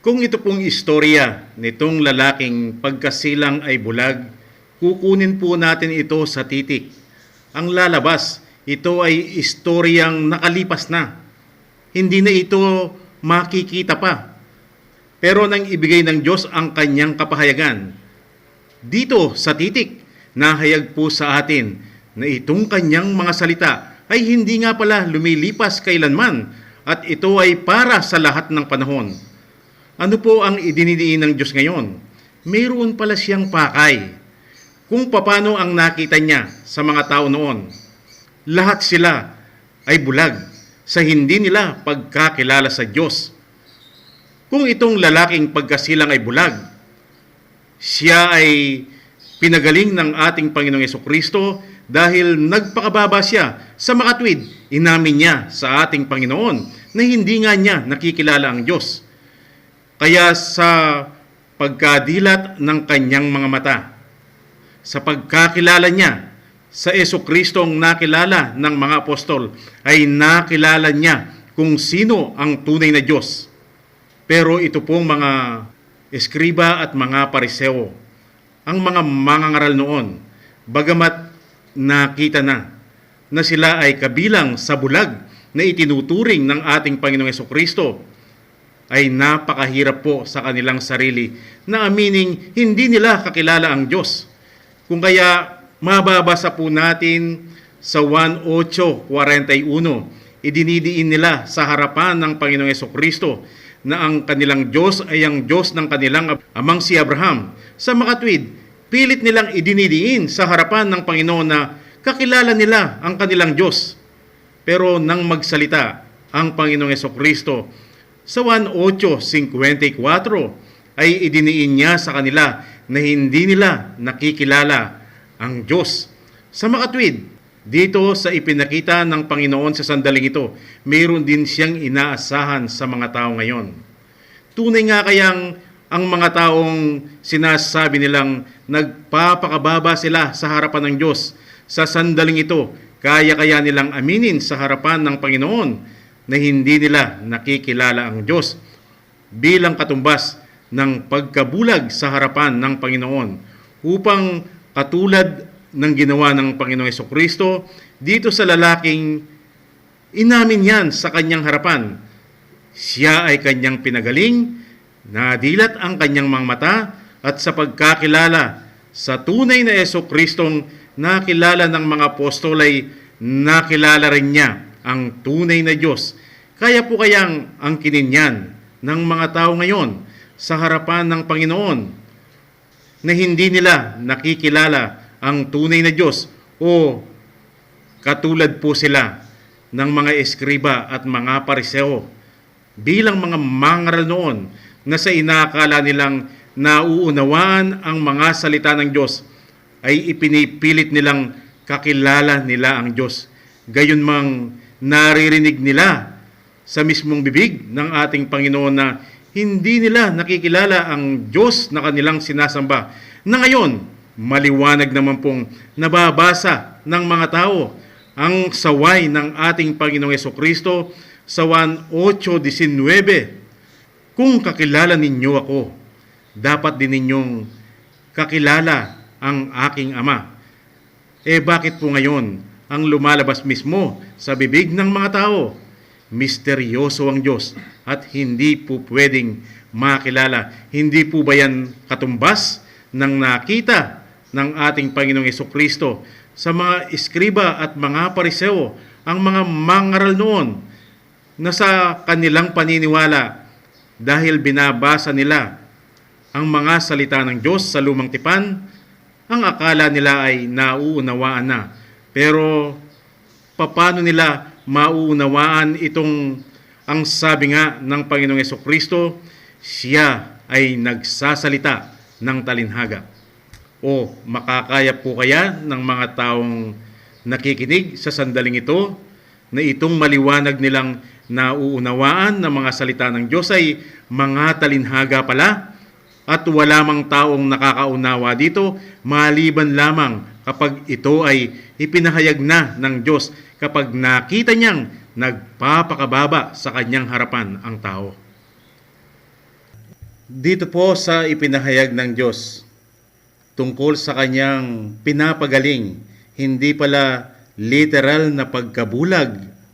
Kung ito pong istorya nitong lalaking pagkasilang ay bulag, kukunin po natin ito sa titik. Ang lalabas, ito ay istoryang nakalipas na. Hindi na ito makikita pa. Pero nang ibigay ng Diyos ang kanyang kapahayagan, dito sa titik, nahayag po sa atin na itong kanyang mga salita ay hindi nga pala lumilipas kailanman at ito ay para sa lahat ng panahon. Ano po ang idinidiin ng Diyos ngayon? Mayroon pala siyang pakay. Kung paano ang nakita niya sa mga tao noon, lahat sila ay bulag sa hindi nila pagkakilala sa Diyos. Kung itong lalaking pagkasilang ay bulag, siya ay pinagaling ng ating Panginoong Jesucristo dahil nagpakababa siya sa makatwid. Inamin niya sa ating Panginoon na hindi nga niya nakikilala ang Diyos. Kaya sa pagkadilat ng kanyang mga mata, sa pagkakilala niya sa Jesucristong nakilala ng mga apostol, ay nakilala niya kung sino ang tunay na Diyos. Pero ito pong mga eskriba at mga pariseo, ang mga mangangaral noon, bagamat nakita na sila ay kabilang sa bulag na itinuturing ng ating Panginoong Jesucristo, ay napakahirap po sa kanilang sarili na amining hindi nila kakilala ang Diyos. Kung kaya mababasa po natin sa 1:8-41, idinidiin nila sa harapan ng Panginoong Jesucristo na ang kanilang Diyos ay ang Diyos ng kanilang amang si Abraham. Sa makatwid, pilit nilang idinidiin sa harapan ng Panginoon na kakilala nila ang kanilang Diyos. Pero nang magsalita ang Panginoong Jesucristo sa 1:8-54, ay idiniin niya sa kanila na hindi nila nakikilala ang Diyos. Sa makatwid, dito sa ipinakita ng Panginoon sa sandaling ito, mayroon din siyang inaasahan sa mga tao ngayon. Tunay nga kayang ang mga taong sinasabi nilang nagpapakababa sila sa harapan ng Diyos, sa sandaling ito, kaya nilang aminin sa harapan ng Panginoon na hindi nila nakikilala ang Diyos bilang katumbas ng pagkabulag sa harapan ng Panginoon upang katulad ng ginawa ng Panginoong Hesukristo dito sa lalaking inamin yan sa kanyang harapan. Siya ay kanyang pinagaling, nadilat ang kanyang mga mata at sa pagkakilala sa tunay na Hesukristong nakilala ng mga apostol ay nakilala rin niya ang tunay na Diyos. Kaya po kayang ang kininyan ng mga tao ngayon sa harapan ng Panginoon na hindi nila nakikilala ang tunay na Diyos o katulad po sila ng mga eskriba at mga pariseo bilang mga mangaral noon na sa inakala nilang nauunawaan ang mga salita ng Diyos ay ipinipilit nilang kakilala nila ang Diyos. Gayunmang naririnig nila sa mismong bibig ng ating Panginoon na hindi nila nakikilala ang Diyos na kanilang sinasamba. Na ngayon, maliwanag naman pong nababasa ng mga tao ang saway ng ating Panginoong Hesukristo sa Juan 8:19. Kung kakilala ninyo ako, dapat din ninyong kakilala ang aking Ama. Bakit po ngayon ang lumalabas mismo sa bibig ng mga tao? Misteryoso ang Diyos at hindi po pwedeng makilala. Hindi po ba yan katumbas ng nakita ng ating Panginoong Hesukristo sa mga eskriba at mga pariseo, ang mga mangaral noon na sa kanilang paniniwala dahil binabasa nila ang mga salita ng Diyos sa lumang tipan, ang akala nila ay nauunawaan na. Pero paano nila mauunawaan itong ang sabi nga ng Panginoong Hesukristo, siya ay nagsasalita ng talinhaga? O makakaya po kaya ng mga taong nakikinig sa sandaling ito na itong maliwanag nilang nauunawaan ng mga salita ng Diyos ay mga talinhaga pala at wala mang taong nakakaunawa dito maliban lamang kapag ito ay ipinahayag na ng Diyos, kapag nakita niyang nagpapakababa sa kanyang harapan ang tao. Dito po sa ipinahayag ng Diyos tungkol sa kanyang pinapagaling, hindi pala literal na pagkabulag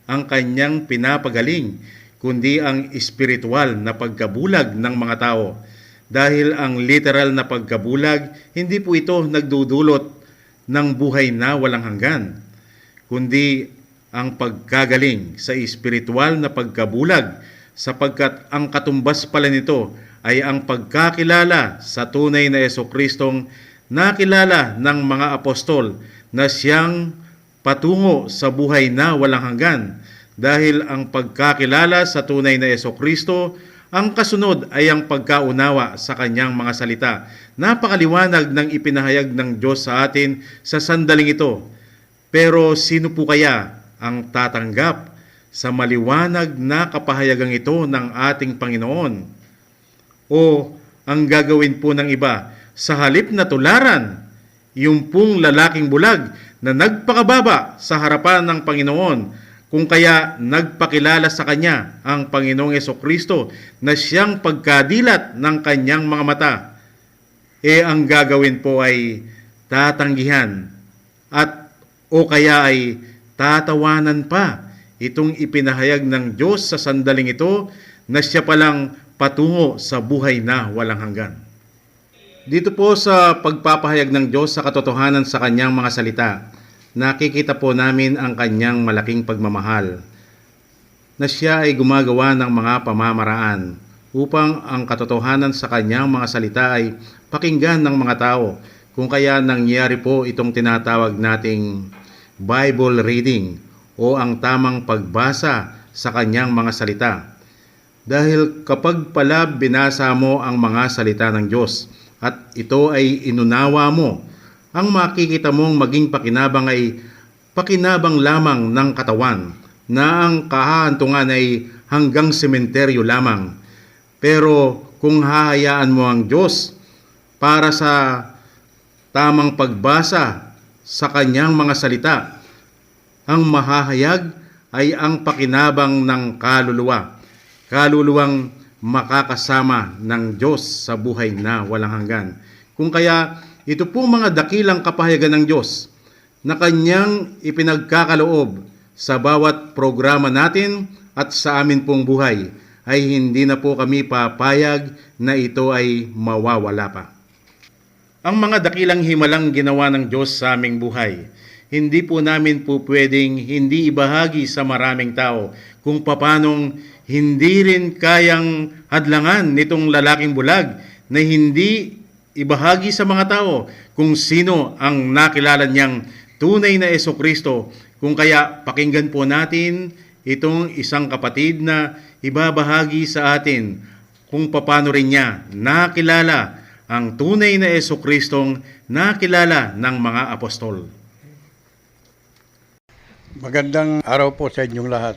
ang kanyang pinapagaling, kundi ang espiritual na pagkabulag ng mga tao. Dahil ang literal na pagkabulag, hindi po ito nagdudulot ng buhay na walang hanggan, kundi ang pagkagaling sa espiritual na pagkabulag, sapagkat ang katumbas pala nito ay ang pagkakilala sa tunay na Hesukristong nakilala ng mga apostol na siyang patungo sa buhay na walang hanggan. Dahil ang pagkakilala sa tunay na Hesukristo, ang kasunod ay ang pagkaunawa sa kanyang mga salita. Napakaliwanag ng ipinahayag ng Diyos sa atin sa sandaling ito. Pero sino po kaya ang tatanggap sa maliwanag na kapahayagang ito ng ating Panginoon? O ang gagawin po ng iba, sa halip na tularan yung pong lalaking bulag na nagpakababa sa harapan ng Panginoon, kung kaya nagpakilala sa kanya ang Panginoong Hesukristo na siyang pagkadilat ng kanyang mga mata, ang gagawin po ay tatanggihan at o kaya ay tatawanan pa itong ipinahayag ng Diyos sa sandaling ito na siya palang patungo sa buhay na walang hanggan. Dito po sa pagpapahayag ng Diyos sa katotohanan sa kanyang mga salita, nakikita po namin ang kanyang malaking pagmamahal na siya ay gumagawa ng mga pamamaraan upang ang katotohanan sa kanyang mga salita ay pakinggan ng mga tao, kung kaya nangyari po itong tinatawag nating Bible reading o ang tamang pagbasa sa kanyang mga salita. Dahil kapag pala binasa mo ang mga salita ng Diyos at ito ay inunawa mo, ang makikita mong maging pakinabang ay pakinabang lamang ng katawan, na ang kahahantungan ay hanggang sementeryo lamang. Pero kung hahayaan mo ang Diyos para sa tamang pagbasa sa kanyang mga salita, ang mahahayag ay ang pakinabang ng kaluluwang makakasama ng Diyos sa buhay na walang hanggan. Kung kaya ito pong mga dakilang kapahayagan ng Diyos na kanyang ipinagkakaloob sa bawat programa natin at sa amin pong buhay, ay hindi na po kami papayag na ito ay mawawala pa. Ang mga dakilang himalang ginawa ng Diyos sa aming buhay, hindi po namin po pwedeng hindi ibahagi sa maraming tao kung papanong hindi rin kayang hadlangan nitong lalaking bulag na hindi ibahagi sa mga tao kung sino ang nakilala niyang tunay na Jesucristo. Kung kaya pakinggan po natin itong isang kapatid na ibabahagi sa atin kung paano rin niya nakilala ang tunay na Jesucristong nakilala ng mga apostol. Magandang araw po sa inyong lahat.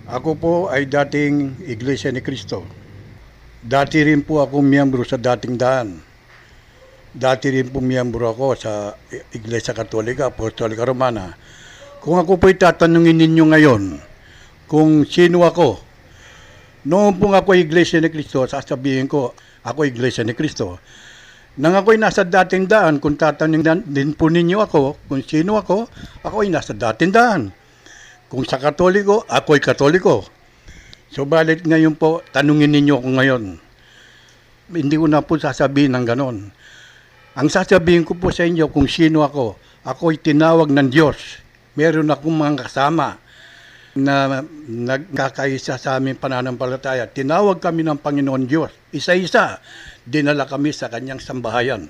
Ako po ay dating Iglesia ni Cristo. Dati rin po ako miyembro sa dating daan. Dati rin po miyembro ako sa Iglesia Katolika, Apostolika Romana. Kung ako po'y tatanungin ninyo ngayon kung sino ako, noon po ako ay Iglesia ni Cristo, sasabihin ko, ako Iglesia ni Cristo. Nang ako'y nasa dating daan, kung tatanungin din po ninyo ako kung sino ako ay nasa dating daan. Kung sa Katoliko, ako'y Katoliko. Subalit ngayon po, tanungin ninyo ako ngayon. Hindi ko na po sasabihin ng ganon. Ang sasabihin ko po sa inyo kung sino ako'y tinawag ng Diyos. Meron akong mga kasama na nagkakaisa sa aming pananampalataya. Tinawag kami ng Panginoon Diyos. Isa-isa, dinala kami sa kanyang sambahayan.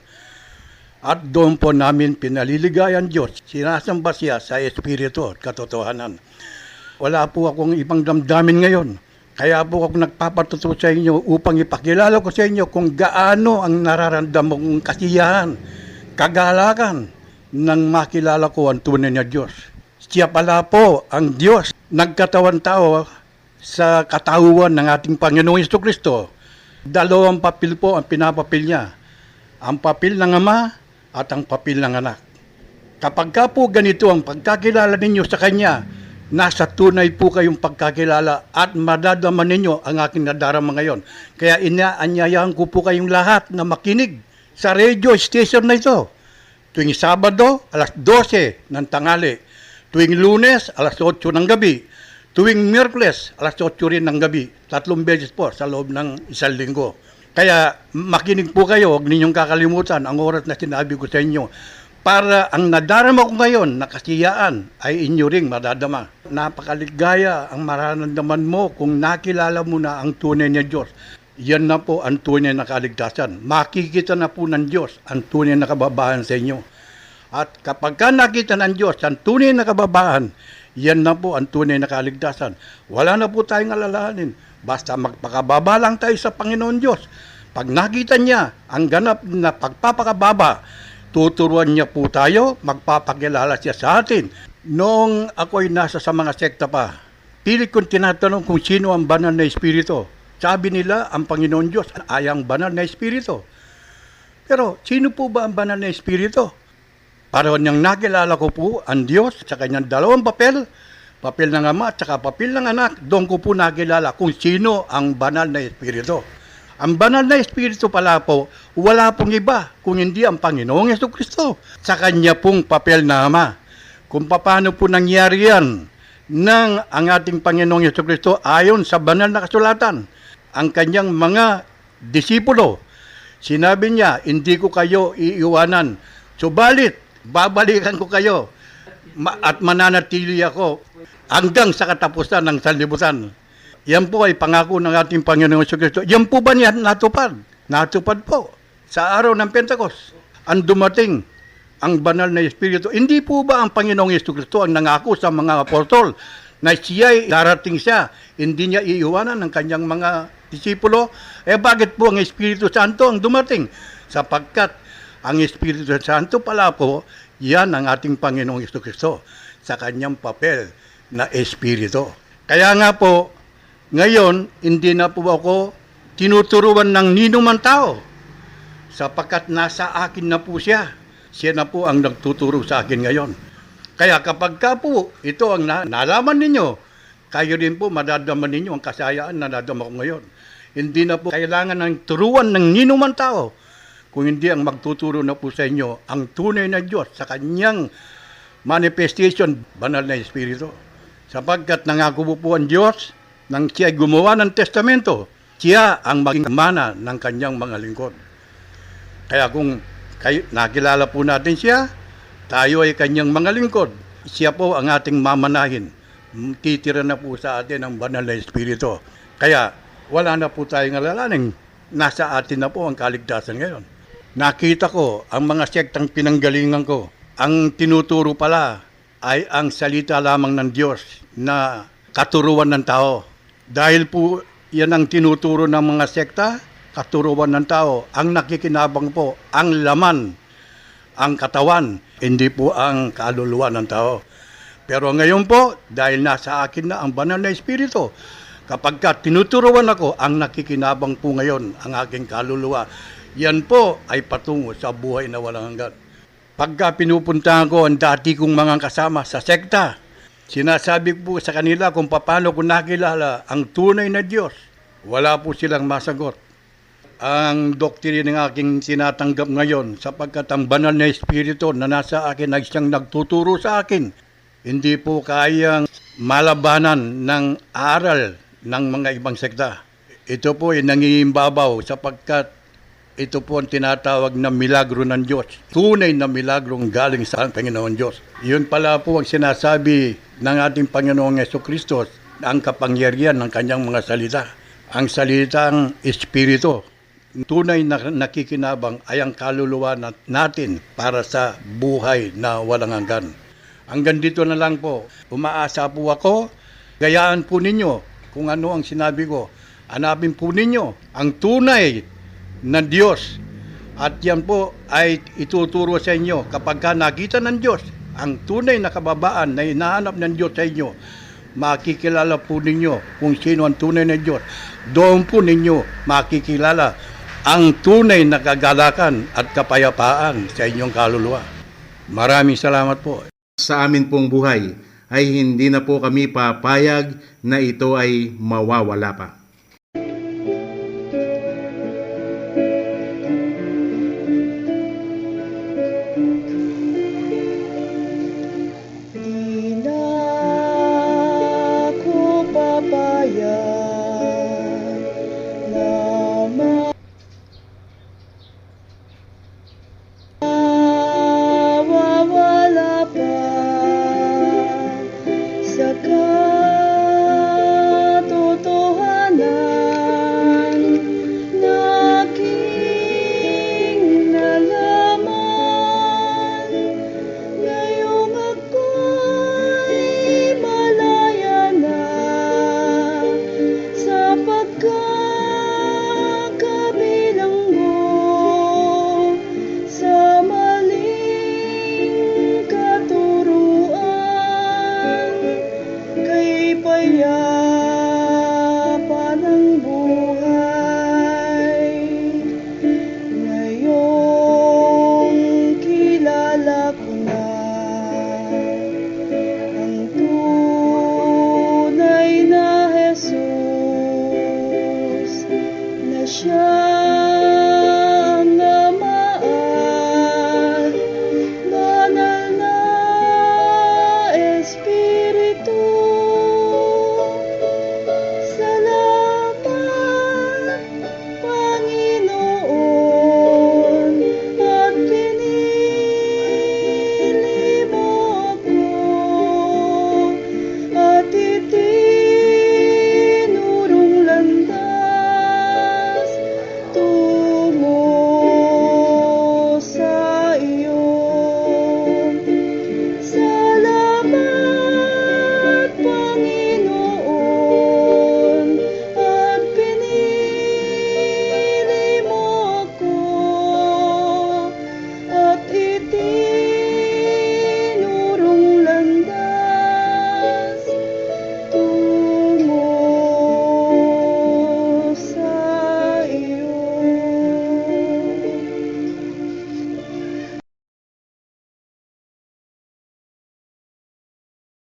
At doon po namin pinaliligayan Diyos. Sinasamba siya sa Espiritu at katotohanan. Wala po akong ibang damdamin ngayon. Kaya po ako nagpapatuto sa inyo upang ipakilala ko sa inyo kung gaano ang nararamdaman kong kasiyahan, kagalakan nang makilala ko ang tunay na Diyos. Siya pala po ang Diyos, nagkatawan tao sa katauhan ng ating Panginoong Jesucristo. Dalawang papel po ang pinapapil niya. Ang papel ng Ama at ang papel ng Anak. Kapag ka po ganito ang pagkakilala ninyo sa Kanya, nasa tunay po kayong pagkakilala at madadama ninyo ang aking nadarama ngayon. Kaya inaanyayahan ko po kayong lahat na makinig sa radio station na ito. Tuwing Sabado, alas 12 ng tanghali. Tuwing Lunes, alas 8 ng gabi. Tuwing Miyerkules, alas 8 rin ng gabi. 3 beses po sa loob ng isang linggo. Kaya makinig po kayo, huwag ninyong kakalimutan ang oras na sinabi ko sa inyo. Para ang nadarama ko ngayon na kasiyaan ay inyo ring madadama. Napakaligaya ang mararamdaman mo kung nakilala mo na ang tunay na Diyos. Yan na po ang tunay na kaligtasan. Makikita na po ng Diyos ang tunay na kababaan sa inyo. At kapag ka nakita ng Diyos ang tunay na kababaan, yan na po ang tunay na kaligtasan. Wala na po tayong alalahanin. Basta magpakababa lang tayo sa Panginoon Diyos. Pag nakita niya ang ganap na pagpapakababa, tuturuan niya po tayo, magpapakilala siya sa atin. Noong ako'y nasa sa mga sekta pa, pilit kong tinatanong kung sino ang banal na Espiritu. Sabi nila, ang Panginoon Diyos ay ang banal na Espiritu. Pero sino po ba ang banal na Espiritu? Para niyang nakilala ko po ang Diyos sa kanyang dalawang papel, papel ng Ama at saka papel ng Anak, doon ko po nakilala kung sino ang banal na Espiritu. Ang banal na Espiritu pala po, wala pong iba kung hindi ang Panginoong Jesucristo sa kanya pong papel na Ama. Kung paano po nangyari yan ng ang ating Panginoong Jesucristo ayon sa banal na kasulatan, ang kanyang mga disipulo, sinabi niya, hindi ko kayo iiwanan, subalit babalikan ko kayo at mananatili ako hanggang sa katapusan ng sanlibutan. Yan po ay pangako ng ating Panginoong Jesucristo. Yan po ba niya natupad? Natupad po. Sa araw ng Pentecost, ang dumating ang banal na Espiritu. Hindi po ba ang Panginoong Jesucristo ang nangako sa mga apostol na siya'y darating siya, hindi niya iiwanan ng kanyang mga disipulo. Bakit po ang Espiritu Santo ang dumating? Sapagkat ang Espiritu Santo pala po, yan ang ating Panginoong Jesucristo sa kanyang papel na Espiritu. Kaya nga po, ngayon, hindi na po ako tinuturuan ng ninuman tao sapagkat nasa akin na po siya. Siya na po ang nagtuturo sa akin ngayon. Kaya kapag ka po, ito ang nalaman ninyo, kayo din po madadaman ninyo ang kasayaan na nadama ko ngayon. Hindi na po kailangan ng turuan ng ninuman tao, kung hindi ang magtuturo na po sa inyo ang tunay na Diyos sa kanyang manifestation, banal na Espiritu. Sapagkat nangako po ang Diyos nang siya gumawa ng testamento, siya ang maging mana ng kanyang mga lingkod. Kaya kung nakilala po natin siya, tayo ay kanyang mga lingkod. Siya po ang ating mamanahin. Titira na po sa atin ang banal na Espiritu. Kaya wala na po tayong alalahanin. Nasa atin na po ang kaligtasan ngayon. Nakita ko ang mga sektang pinanggalingan ko. Ang tinuturo pala ay ang salita lamang ng Diyos na katuruan ng tao. Dahil po yan ang tinuturo ng mga sekta, katuruan ng tao. Ang nakikinabang po, ang laman, ang katawan, hindi po ang kaluluwa ng tao. Pero ngayon po, dahil nasa akin na ang banal na Espiritu, kapag tinuturuan ako, ang nakikinabang po ngayon, ang aking kaluluwa, yan po ay patungo sa buhay na walang hanggan. Pagka pinupuntahan ko ang dati kong mga kasama sa sekta, sinasabi po sa kanila kung paano ko nakilala ang tunay na Diyos. Wala po silang masagot. Ang doktrina ng aking sinatanggap ngayon, sapagkat ang banal na Espiritu na nasa akin ay siyang nagtuturo sa akin, hindi po kayang malabanan ng aral ng mga ibang sekta. Ito po ay nangiimbabaw sapagkat ito po ang tinatawag na milagro ng Diyos. Tunay na milagrong galing sa Panginoon Diyos. Yun pala po ang sinasabi ng ating Panginoong Jesucristo, ang kapangyarihan ng kanyang mga salita. Ang salitang Espiritu, tunay na nakikinabang ay ang kaluluwa natin para sa buhay na walang hanggan. Hanggang dito na lang po. Umaasa po ako, gayaan po ninyo kung ano ang sinabi ko. Hanapin po ninyo ang tunay na Diyos. At yan po ay ituturo sa inyo kapag nakita ng Diyos ang tunay na kababaan na hinahanap ng Diyos sa inyo. Makikilala po ninyo kung sino ang tunay na Diyos. Doon po ninyo makikilala ang tunay na kagalakan at kapayapaan sa inyong kaluluwa. Maraming salamat po. Sa amin pong buhay ay hindi na po kami papayag na ito ay mawawala pa.